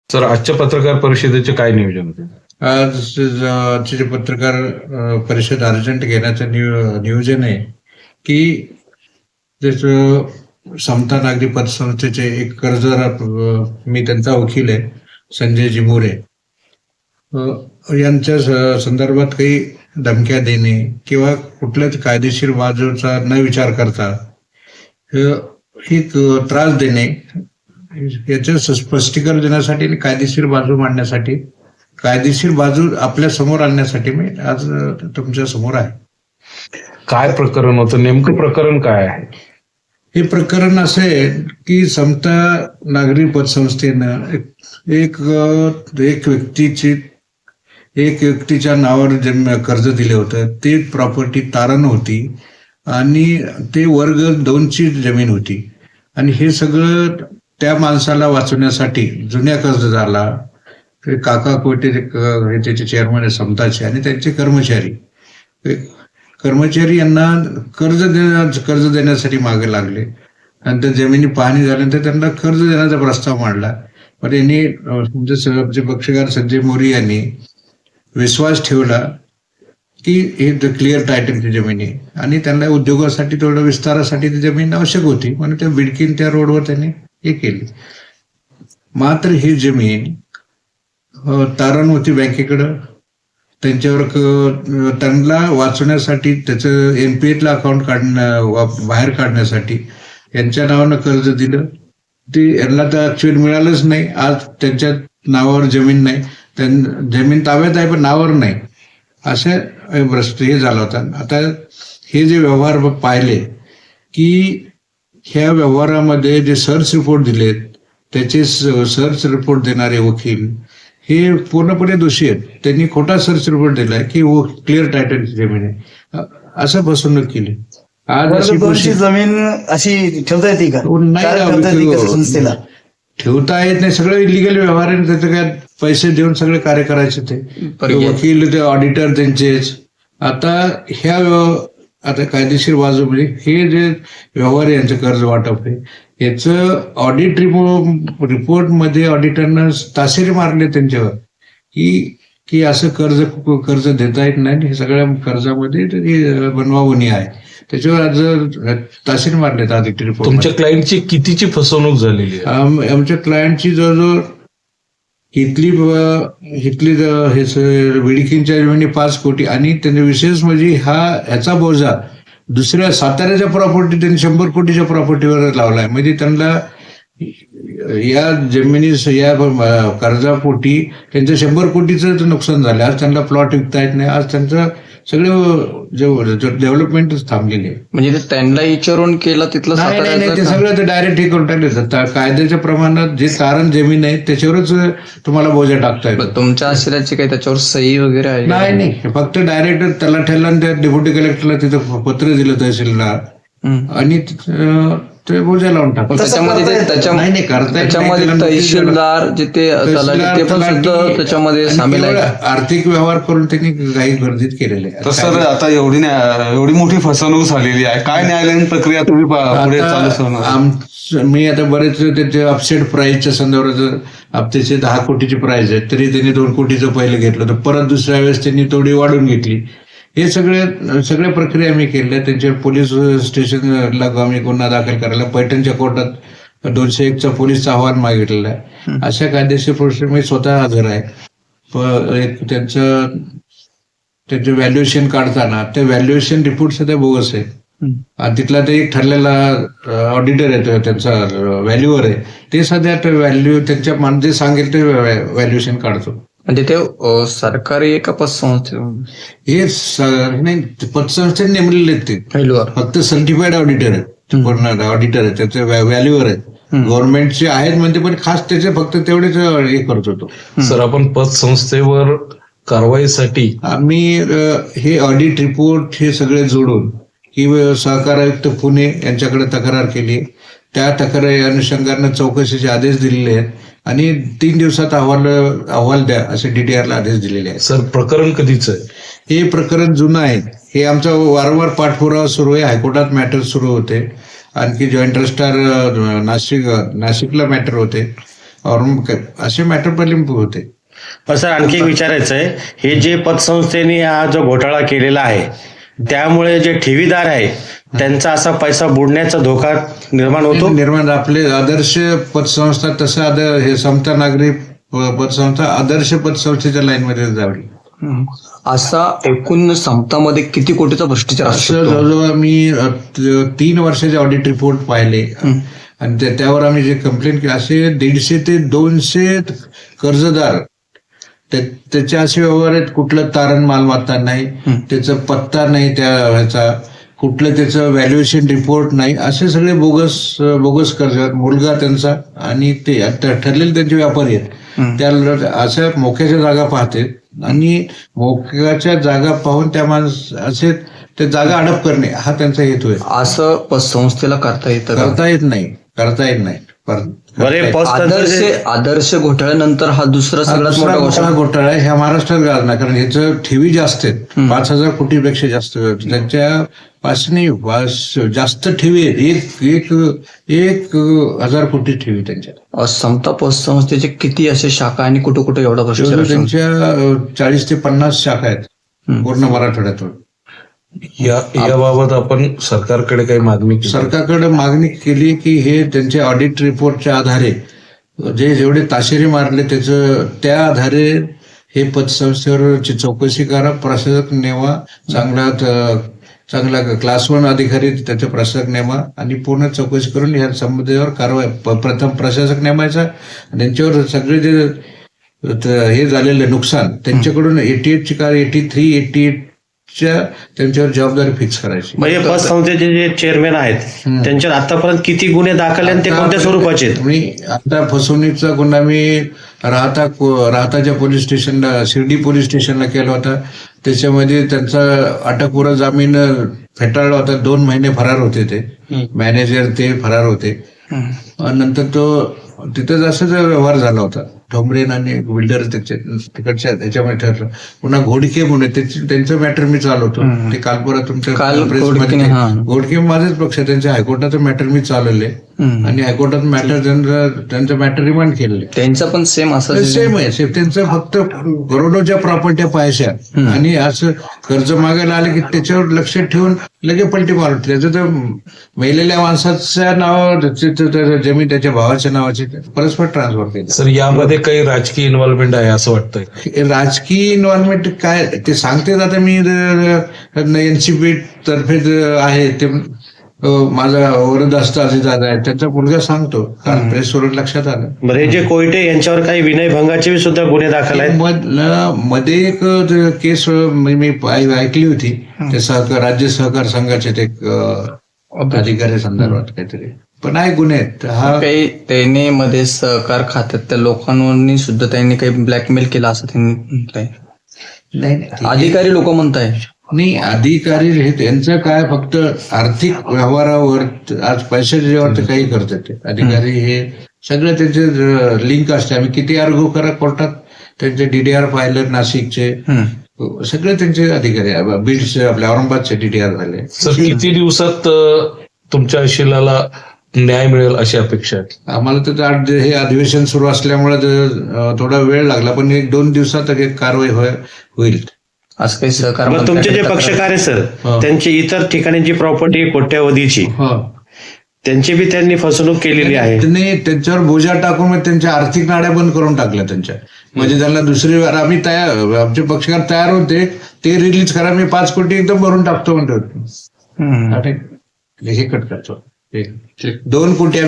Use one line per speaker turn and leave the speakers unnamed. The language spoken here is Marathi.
सर, आजच्या पत्रकार परिषदेचे काय नियोजन होते?
आजची जी पत्रकार परिषद अर्जंट घेण्याचं नियोजन आहे की जसं समता नागरी पतसंस्थेचे एक कर्जदार, मी त्यांचा वकील आहे, संजय जिमोरे यांच्या संदर्भात काही धमक्या देणे किंवा कुठल्याच कायदेशीर बाजूचा न विचार करता ही त्रास देणे, याचं स्पष्टीकरण देण्यासाठी आणि कायदेशीर बाजू मांडण्यासाठी, कायदेशीर बाजू आपल्या समोर आणण्यासाठी मी आज तुमच्या समोर आहे.
काय प्रकरण होतं, नेमकं प्रकरण काय आहे?
हे प्रकरण असं आहे की समता नागरी पतसंस्थेनं एक व्यक्तीच्या नावावर कर्ज दिलं होतं. ते प्रॉपर्टी तारण होती आणि ते वर्ग 2ची जमीन होती आणि हे सगळं त्या माणसाला वाचवण्यासाठी जुन्या कर्जदाराला, काका कोटे त्याचे चेअरमन आहे समताचे, आणि त्यांचे कर्मचारी यांना कर्ज देण्यासाठी मागे लागले आणि त्या जमिनी पाहणी झाल्यानंतर त्यांना कर्ज देण्याचा प्रस्ताव मांडला. पण यांनी आमचे पक्षकार संजय मोरे यांनी विश्वास ठेवला की हे क्लिअर टायटलची जमीन आहे आणि त्यांना उद्योगासाठी थोडं विस्तारासाठी ती जमीन आवश्यक होती म्हणून त्या बिडकीन त्या रोडवर त्यांनी हे केली. मात्र ही जमीन तारण होती बँकेकडं. त्यांना वाचवण्यासाठी त्याचं NPA अकाउंट बाहेर काढण्यासाठी यांच्या नावानं कर्ज दिलं. ते यांना तर ऍक्च्युअली मिळालंच नाही. आज त्यांच्या नावावर जमीन नाही, जमीन ताब्यात आहे पण नावावर नाही, असं हे झालं होतं. आता हे जे व्यवहार पाहिले की ह्या व्यवहारामध्ये जे सर्च रिपोर्ट दिलेत, त्याचे सर्च रिपोर्ट देणारे वकील हे पूर्णपणे दोषी आहेत. त्यांनी खोटा सर्च रिपोर्ट दिलाय की क्लिअर टायटलची जमीन आहे, असं फसवणूक केली. आज
अशी जमीन अशी ठेवता येते का?
नाही, ठेवता येत नाही. सगळं इलिगल व्यवहार आहे. त्याचं काय पैसे देऊन सगळे कार्य करायचे ते वकील, ते ऑडिटर त्यांचेच. आता कायदेशीर बाजू म्हणजे हे जे व्यवहार आहे यांचं कर्ज वाटप आहे, याचं ऑडिट रिपोर्ट मध्ये ऑडिटरनं तासेरे मारले त्यांच्यावर की असं कर्ज देता येत नाही. हे सगळ्या कर्जामध्ये बनवावणी आहे, त्याच्यावर आज तासेरे मारलेत ऑडिट रिपोर्ट.
तुमच्या क्लायंटची कितीची फसवणूक झालेली आहे?
आमच्या क्लायंटची जवळजवळ हितली विडकींच्या जमिनी 5 कोटी आणि त्यांनी विशेष म्हणजे ह्याचा बोजा दुसऱ्या साताऱ्याच्या प्रॉपर्टी त्यांनी 100 कोटीच्या प्रॉपर्टीवर लावलाय. म्हणजे त्यांना या जमिनी या कर्जापोटी त्यांचं 100 कोटीचं नुकसान झालं. आज त्यांना प्लॉट विकता येत नाही. आज त्यांचं सगळं डेव्हलपमेंटच थांबलेली आहे.
म्हणजे त्यांना विचारून केलं तिथलं
नाही, ते सगळं ते डायरेक्ट हे करून टाकले. कायद्याच्या प्रमाणात जे तारण जमीन आहे त्याच्यावरच तुम्हाला बोजा टाकता येईल.
तुमच्या आश्रयाची काही त्याच्यावर सही वगैरे आहे?
नाही, फक्त डायरेक्ट तलाठ्याला आणि त्या डेप्युटी कलेक्टरला तिथं पत्र दिलं तहसीलला आणि ते बोजा लावून टाकतो.
त्याच्यामध्ये तहसीलदार जिथे त्याच्यामध्ये सामील आहे.
आर्थिक व्यवहार करून त्यांनी काही गर्दीत केलेले.
तर सर, आता एवढी मोठी फसवणूक झालेली आहे, काय न्यायालयीन प्रक्रिया तुम्ही पुढे चालू?
मी आता बरेच त्याचे अपसेट प्राइसच्या संदर्भात हप्त्याचे 10 कोटीची प्राइस आहे, तरी त्यांनी 2 कोटीचं पहिलं घेतलं तर परत दुसऱ्या वेळेस त्यांनी थोडी वाढून घेतली. हे सगळ्या प्रक्रिया आम्ही केल्या. त्यांच्या पोलीस स्टेशनला आम्ही गुन्हा दाखल करायला पैठणच्या कोर्टात 201चा पोलीसचा अहवाल मागितलेला आहे. अशा कायदेशीर प्रश्न मी स्वतः हजर आहे. त्यांचं व्हॅल्युएशन काढताना ते व्हॅल्युएशन रिपोर्ट सध्या बोगस आहे. तिथला ते एक ठरलेला ऑडिटर येतो, त्यांचा व्हॅल्युअर आहे, ते सध्या व्हॅल्यू त्यांच्या जे सांगेल ते व्हॅल्युएशन काढतो.
म्हणजे ते सरकारी एका पतसंस्थे
हे नाही, पतसंस्थेने नेमलेले आहेत ते. फक्त सर्टिफाईड ऑडिटर आहेत, ऑडिटर आहेत, त्याचे व्हॅल्युअर आहेत, गव्हर्नमेंटचे आहेत म्हणजे, पण खास त्याचे फक्त तेवढेच हे करत होतो.
सर, आपण पतसंस्थेवर कारवाईसाठी
आम्ही हे ऑडिट रिपोर्ट हे सगळे जोडून ही सहकार आयुक्त पुणे यांच्याकडे तक्रार केली. त्या तक्रारी अनुषंगाने चौकशीचे आदेश दिलेले आहेत आणि 3 दिवसात अहवाल द्या असे DTRला आदेश दिलेले आहेत.
सर, प्रकरण कधीच आहे?
हे प्रकरण जुनं आहे. हे आमचा वारंवार पाठपुरावा सुरू आहे. हायकोर्टात मॅटर सुरू होते, आणखी जॉईंट रजिस्ट्रार नाशिकला मॅटर होते. और असे मॅटर पहिले होते.
पण सर आणखी एक विचारायचं आहे, हे जे पतसंस्थेने हा जो घोटाळा केलेला आहे त्यामुळे जे ठेवीदार आहे त्यांचा असा पैसा बुडण्याचा धोका निर्माण होतो.
निर्माण आपले आदर्श पतसंस्था तसं हे समता नागरी पतसंस्था आदर्श पतसंस्थेच्या लाईनमध्ये जावी.
असा एकूण समतामध्ये किती कोटीचा भ्रष्टाचार असू
असं
शकतो?
जवळजवळ आम्ही 3 वर्षाचे ऑडिट रिपोर्ट पाहिले आणि त्यावर आम्ही जे कंप्लेंट केली असे 150 ते 200 कर्जदार त्याचे असे व्यवहार आहेत, कुठलं तारण मालमत्ता नाही, त्याचा पत्ता नाही, त्या ह्याचा कुठलं त्याचं व्हॅल्युएशन रिपोर्ट नाही, असे सगळे बोगस कर्ज. मुलगा त्यांचा आणि ते ठरलेले त्यांचे व्यापारी आहेत, त्या अशा मोक्याच्या जागा पाहते आणि मोक्याच्या जागा पाहून त्या असे ते जागा अडप करणे हा त्यांचा हेतू आहे.
असं पतसंस्थेला करता येतं का?
करता येत नाही.
बरे
आदर्श घोटाळ्यानंतर हा दुसरा सगळ्यात मोठा
घोटाळा आहे. ह्या महाराष्ट्रात गाजला, कारण ह्याचं ठेवी जास्त आहेत, 5,000 कोटीपेक्षा जास्त. त्यांच्या पासून जास्त ठेवी आहेत, एक 1,000 कोटी ठेवी त्यांच्या.
समता पतसंस्थेचे किती असे शाखा आणि कुठं कुठं एवढा भ्रष्टाचार असतो?
त्यांच्या 40 ते 50 शाखा आहेत पूर्ण मराठवाड्यातून.
याबाबत आपण सरकारकडे काही मागणी केली?
सरकारकडे मागणी केली की हे त्यांच्या ऑडिट रिपोर्टच्या आधारे जेवढे ताशेरे मारले त्या आधारे हे पतसंस्थेवरची चौकशी करा, प्रशासक नेमा, चांगला क्लास 1 अधिकारी त्याचे प्रशासक नेमा आणि पूर्ण चौकशी करून ह्या संबंधावर कारवाई. प्रथम प्रशासक नेमायचा, त्यांच्यावर सगळे जे हे झालेले नुकसान त्यांच्याकडून 88 त्यांच्यावर जबाबदारी फिक्स करायची.
म्हणजे पतसंस्थेचे जे चेअरमॅन आहेत त्यांच्यावर आतापर्यंत किती गुन्हे दाखल आणि ते कोणत्या स्वरूपाचे आहेत?
मी आता फसवणुकीचा गुन्हा मी राहताच्या पोलीस स्टेशनला, शिर्डी पोलीस स्टेशनला केला होता. त्याच्यामध्ये त्यांचा अटकपूर्व जामीन फेटाळला होता. 2 महिने फरार होते ते मॅनेजर, ते फरार होते. नंतर तो तिथंच असंच व्यवहार झाला होता. ठोंबरेन आणि बिल्डर तिकडच्या त्याच्यामध्ये ठरलं. पुन्हा घोडके म्हणून त्यांचं मॅटर मी चालवतो. ते काल परत तुमच्या प्रेसमध्ये घोडके माझेच पक्ष, त्यांच्या हायकोर्टाचं मॅटर मी चालवले आणि हायकोर्टात मॅटर त्यांचं मॅटर रिमांड केलेलं.
त्यांचं पण सेम असं
सेम आहे. त्यांचं फक्त करोडोच्या प्रॉपर्ट्या पाहायच्या आणि असं कर्ज मागायला आले की त्याच्यावर लक्ष ठेवून लगे पलटी मारून त्याचं तर मेलेल्या माणसाच्या नावावर जमीन त्याच्या भावाच्या नावाची परस्पर ट्रान्सफर केली.
सर, यामध्ये काही राजकीय इन्व्हॉल्वमेंट आहे असं वाटतंय?
राजकीय इन्व्हॉल्वमेंट काय ते सांगतेच. आता मी एनसीपी तर्फे आहे ते माझा वरदहस्त अजितदादा आहे, त्यांचा मुलगा सांगतो, कारण प्रेसवरून लक्षात आलं.
बरं, हे जे कोयटे यांच्यावर काही विनयभंगाचे सुद्धा गुन्हे दाखल आहेत?
मध्ये एक केस मी ऐकली होती, ते राज्य सहकार संघाचे ते अधिकारी संदर्भात काहीतरी, पण आहे गुन्हे आहेत. हा
काही त्यांनी मध्ये सहकार खात्यात त्या लोकांनी सुद्धा त्यांनी काही ब्लॅकमेल केला असं त्यांनी म्हटलंय.
नाही,
अधिकारी लोक म्हणताय.
नाही, अधिकारी हे त्यांचं काय फक्त आर्थिक व्यवहारावर आज पैशाच्या जेव्हा ते काही करतात ते अधिकारी, हे सगळं त्यांचे लिंक असते. आम्ही किती आर्ग्यू करा कोर्टात, त्यांचे DDR फायलर नाशिकचे सगळे त्यांचे अधिकारी, बीडचे आपल्या औरंगाबादचे DDR झाले.
सर, किती दिवसात तुमच्या शिलाला न्याय मिळेल अशी अपेक्षा आहे?
आम्हाला तर हे अधिवेशन सुरू असल्यामुळे थोडा वेळ लागला, पण 1-2 दिवसात कारवाई होईल.
असं काही सहकार.
तुमचे जे पक्षकार आहे सर, त्यांची इतर ठिकाणची प्रॉपर्टी कोट्यावधीची, त्यांची बी त्यांनी फसवणूक केलेली आहे.
त्यांनी त्यांच्यावर बोजा टाकून त्यांच्या आर्थिक नाड्या बंद करून टाकल्या त्यांच्या. म्हणजे त्यांना दुसरी आम्ही आमचे पक्षकार तयार होते, ते रिलीज करा, मी 5 कोटी एकदम भरून टाकतो म्हणतो. हे कट करतो, 2 कोटी